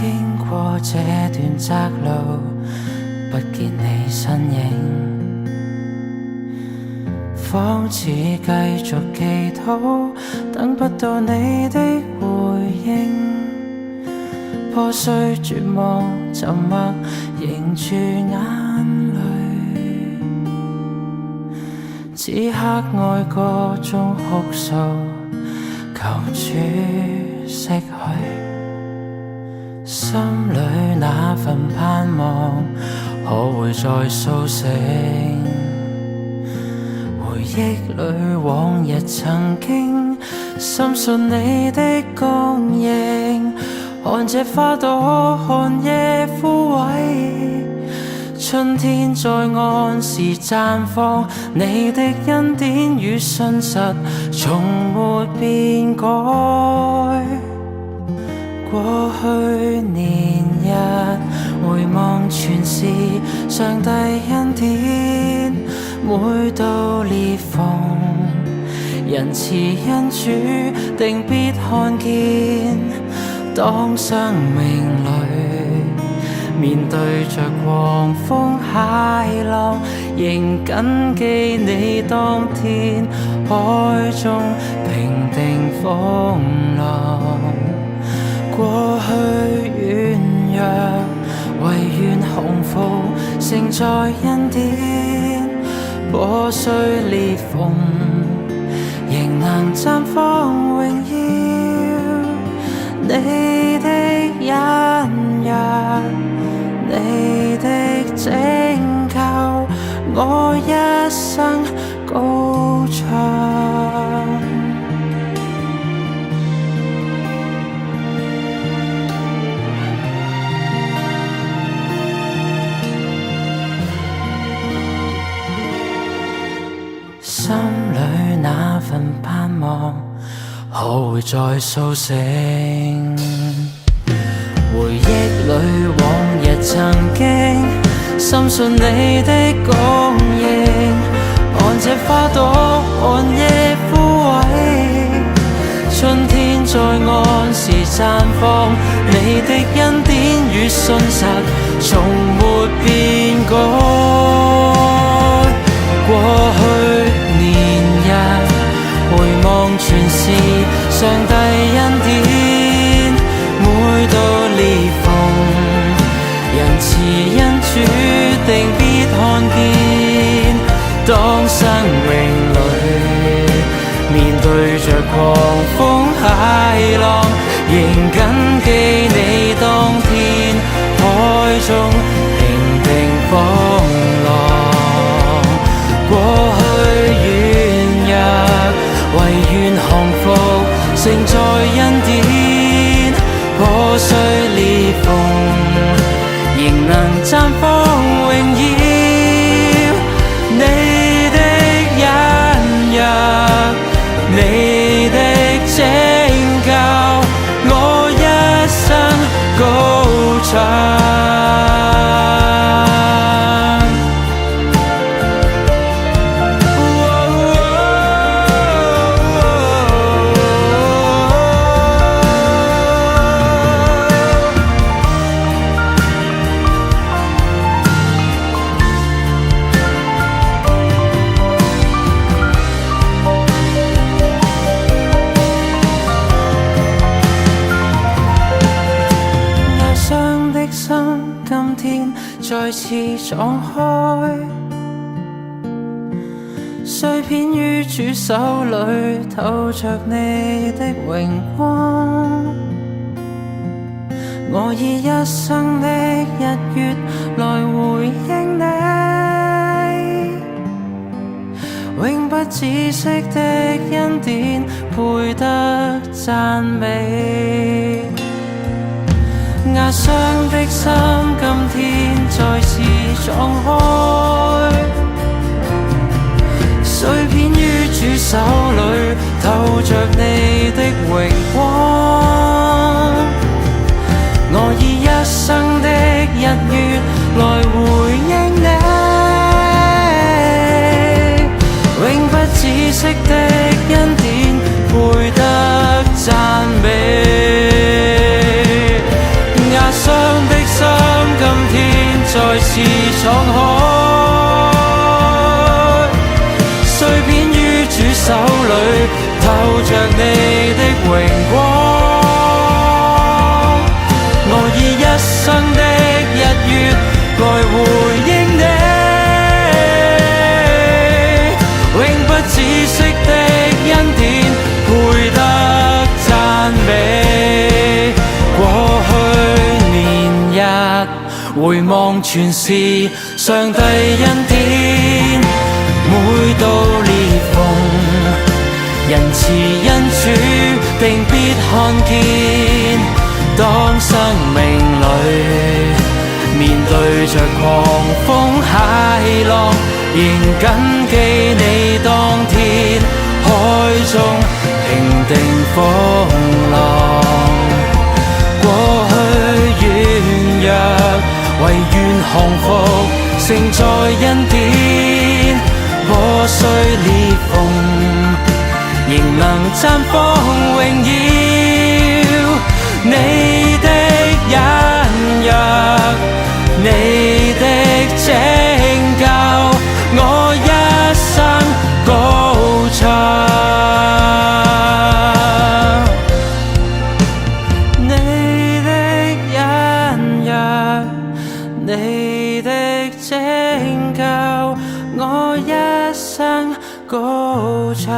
經過這段窄路，不見你身影，仿似繼續祈禱，等不到你的回應。破碎絕望，沉默凝住眼淚，此刻愛歌中哭訴，求主釋去。心裏那份盼望，可會再甦醒？回憶裏往日曾經，深信你的供應。看這花朵寒夜枯萎，春天在按時綻放，你的恩典與信實從沒變改。過去年日回望，全是上帝恩典，每到裂縫，仁慈恩主定必看見。當生命裏面對着狂風駭浪，仍緊記你當天海中平定風浪。過去軟弱，唯願鴻福承載恩典，破碎裂縫，仍能綻放榮耀。你的恩約，你的拯救，我一生高唱。心裏那份盼望，可會再甦醒？回憶裏往日曾經，深信你的供應。看這花朵寒夜枯萎，春天在按時綻放，你的恩典與信實從沒變改。過去年日回望，全是上帝恩典，每到裂縫，仁慈恩主定必看見。當生命裏面對着狂風駭浪，仍緊記你當天海中平定風浪。過去軟弱，唯願降服承載恩典，破碎裂縫，仍能綻放榮耀。你的恩約，你的拯救，我一生高唱。今天再次撞開，碎片於主手裏透着你的榮光。我以一生的日月來回應你，永不止息的恩典配得讚美。壓傷的心，今天再次撞開，碎片於主手裏透着你的榮光。我以一生的日月來回應你，永不止息的恩典配得讚美。壓傷着你的榮光。我以一生的日月來回應你，永不止息的恩典配得讚美。過去年日回望全是上帝恩典，每到裂縫仁慈恩主定必看見。當生命裏面對着狂風駭浪，仍緊記你當天海中平定風浪。過去軟弱唯願降服承載恩典，破碎裂縫仍能綻放榮耀。你的恩約，你的拯救，我一生高唱。你的恩約，你的拯救，我一生高唱。